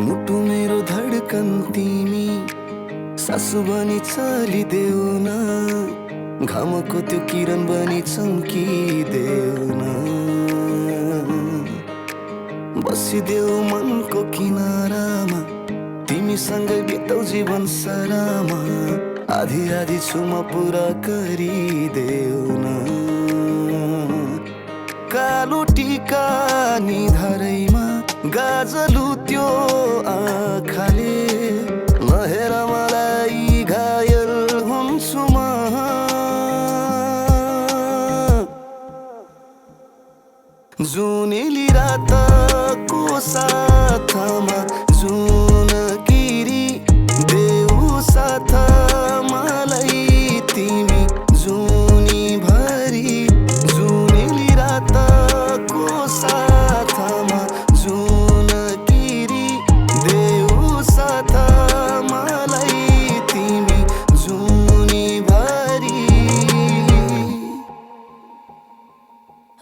मुटु मेरो धड्कन तिमी सासु बनी चलिदेऊ न, घामको त्यो किरण बनी चम्किदेऊ न। बसिदेऊ मनको किनारामा, तिमीसँगै बिताउ जीवन सरामा। आधी आधी छुमा पुरा गरिदेऊ न। कालो टीका निधारैमा गाजलु त्यो आँखाले, नहेर मलाई घायल हुन्छु म। जुनेली रातको साथमा